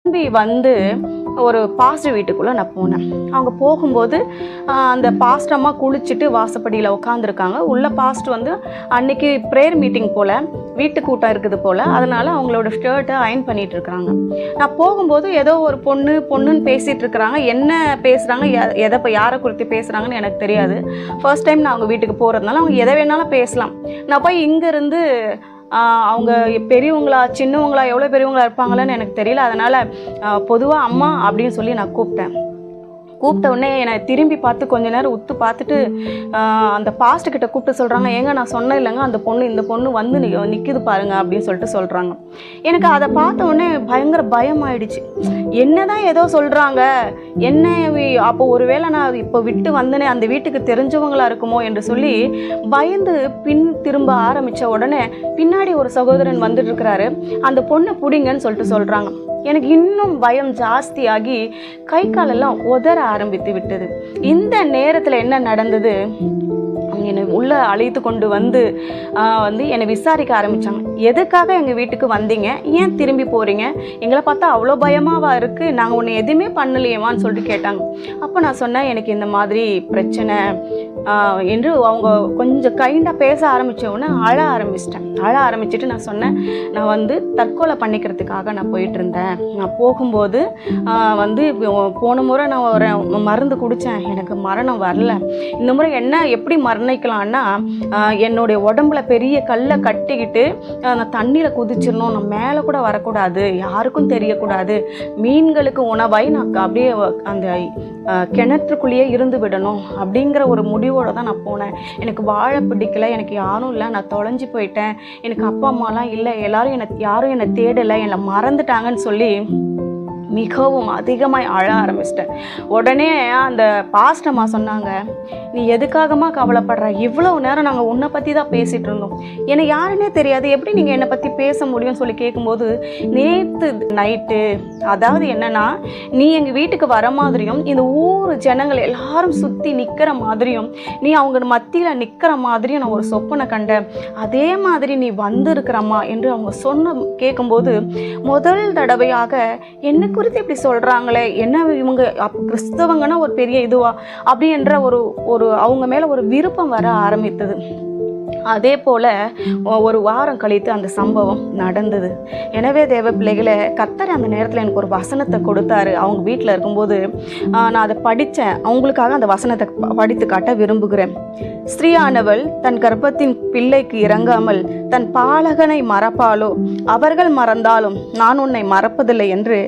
திரும்பி வந்து ஒரு பாஸ்டர் வீட்டுக்குள்ளே நான் போனேன். அவங்க போகும்போது அந்த பாஸ்டர் அம்மா குளிச்சுட்டு வாசப்படியில் உட்காந்துருக்காங்க. உள்ள பாஸ்டர் வந்து அன்னைக்கு ப்ரேயர் மீட்டிங் போல் வீட்டு கூட்டம் இருக்குது போல், அதனால் அவங்களோட ஷர்ட்டை அயன் பண்ணிகிட்டு இருக்கிறாங்க. நான் போகும்போது ஏதோ ஒரு பொண்ணுன்னு பேசிகிட்டு இருக்கிறாங்க. என்ன பேசுகிறாங்க, எதை யாரை குறித்து பேசுகிறாங்கன்னு எனக்கு தெரியாது. ஃபர்ஸ்ட் டைம் நான் அவங்க வீட்டுக்கு போகிறதுனால அவங்க எதை வேணாலும் பேசலாம். நான் போய் இங்கேருந்து அவங்க பெரியவங்களா சின்னவங்களா எவ்வளோ பெரியவங்களா இருப்பாங்களான்னு எனக்கு தெரியல. அதனால் பொதுவாக அம்மா அப்படின்னு சொல்லி நான் கூப்பிட்ட உடனே என்னை திரும்பி பார்த்து கொஞ்ச நேரம் உத்து பார்த்துட்டு அந்த பாஸ்டர் கிட்ட கூப்பிட்டு சொல்கிறாங்க, ஏங்க நான் சொன்னேன் இல்லைங்க இந்த பொண்ணு வந்து நிற்கிது பாருங்க அப்படின்னு சொல்லிட்டு சொல்கிறாங்க. எனக்கு அதை பார்த்த உடனே பயங்கர பயம் ஆயிடுச்சு. என்னதான் ஏதோ சொல்கிறாங்க, என்ன அப்போ ஒருவேளை நான் இப்போ விட்டு வந்தனே அந்த வீட்டுக்கு தெரிஞ்சவங்களா இருக்குமோ என்று சொல்லி பயந்து திரும்ப ஆரம்பித்த உடனே பின்னாடி ஒரு சகோதரன் வந்துட்டு இருக்கிறாரு. அந்த பொண்ணை பிடிங்கன்னு சொல்லிட்டு சொல்கிறாங்க. எனக்கு இன்னும் பயம் ஜாஸ்தியாகி கை காலெல்லாம் உதற ஆரம்பித்து விட்டது. இந்த நேரத்தில் என்ன நடந்தது, என்னை உள்ளே அழைத்து கொண்டு வந்து என்னை விசாரிக்க ஆரம்பித்தாங்க. எதுக்காக எங்கள் வீட்டுக்கு வந்தீங்க, ஏன் திரும்பி போகிறீங்க, எங்களை பார்த்தா அவ்வளோ பயமாவா இருக்குது, நாங்கள் ஒன்று எதுவுமே பண்ணலையேவான்னு சொல்லிட்டு கேட்டாங்க. அப்போ நான் சொன்னேன், எனக்கு இந்த மாதிரி பிரச்சனை என்று அவங்க கொஞ்சம் கைண்டாக பேச ஆரம்பித்தோடனே அழ ஆரம்பிச்சிட்டு நான் சொன்னேன், நான் வந்து தற்கொலை பண்ணிக்கிறதுக்காக நான் போயிட்டு இருந்தேன். நான் போகும்போது போன முறை நான் ஒரு மருந்து குடித்தேன், எனக்கு மரணம் வரல. இந்த முறை என்ன எப்படி மரணிக்கலான்னா, என்னுடைய உடம்புல பெரிய கல்லை கட்டிக்கிட்டு நான் தண்ணியில் குதிச்சிடணும், நான் மேலே கூட வரக்கூடாது, யாருக்கும் தெரியக்கூடாது, மீன்களுக்கு உணவாய் நான் அப்படியே அந்த கிணற்றுக்குள்ளேயே இருந்து விடணும் அப்படிங்கிற ஒரு முடிவோடு தான் நான் போனேன். எனக்கு வாழ பிடிக்கல, எனக்கு யாரும் இல்லை, நான் தொலைஞ்சி போயிட்டேன், எனக்கு அப்பா அம்மாலாம் இல்லை, யாரும் என்னை தேடலை, என்னை மறந்துட்டாங்கன்னு சொல்லி மிகவும் அதிகமாக அழ ஆரம்பிச்சிட்டேன். உடனே அந்த பாஸ்டம்மா சொன்னாங்க, நீ எதுக்காகமா கவலைப்படுற, இவ்வளோ நேரம் நாங்கள் உன்னை பற்றி தான் பேசிகிட்டு இருந்தோம், எனக்கு யாருன்னே தெரியாது, எப்படி நீங்கள் என்னை பற்றி பேச முடியும்னு சொல்லி கேட்கும்போது, நேற்று நைட்டு அதாவது என்னென்னா, நீ எங்கள் வீட்டுக்கு வர மாதிரியும் இந்த ஊர் ஜனங்கள் எல்லாரும் சுற்றி நிற்கிற மாதிரியும் நீ அவங்க மத்தியில் நிற்கிற மாதிரியும் நான் ஒரு சொப்பனை கண்டேன், அதே மாதிரி நீ வந்திருக்கிறம்மா என்று அவங்க கேட்கும்போது முதல் தடவையாக என்ன குறித்து இப்படி சொல்கிறாங்களே, என்ன இவங்க கிறிஸ்தவங்கன்னா ஒரு பெரிய இதுவா அப்படின்ற ஒரு அவங்க மேலே ஒரு விருப்பம் வர ஆரம்பித்தது. அதே போல் ஒரு வாரம் கழித்து அந்த சம்பவம் நடந்தது. எனவே தேவ பிள்ளைகளை, கர்த்தர் அந்த நேரத்தில் எனக்கு ஒரு வசனத்தை கொடுத்தாரு. அவங்க வீட்டில் இருக்கும்போது நான் அதை படித்தேன். அவங்களுக்காக அந்த வசனத்தை படித்து காட்ட விரும்புகிறேன். ஸ்திரீயானவள் தன் கர்ப்பத்தின் பிள்ளைக்கு இறங்காமல் தன் பாலகனை மறப்பாளோ, அவர்கள் மறந்தாலும் நான் உன்னை மறப்பதில்லை என்று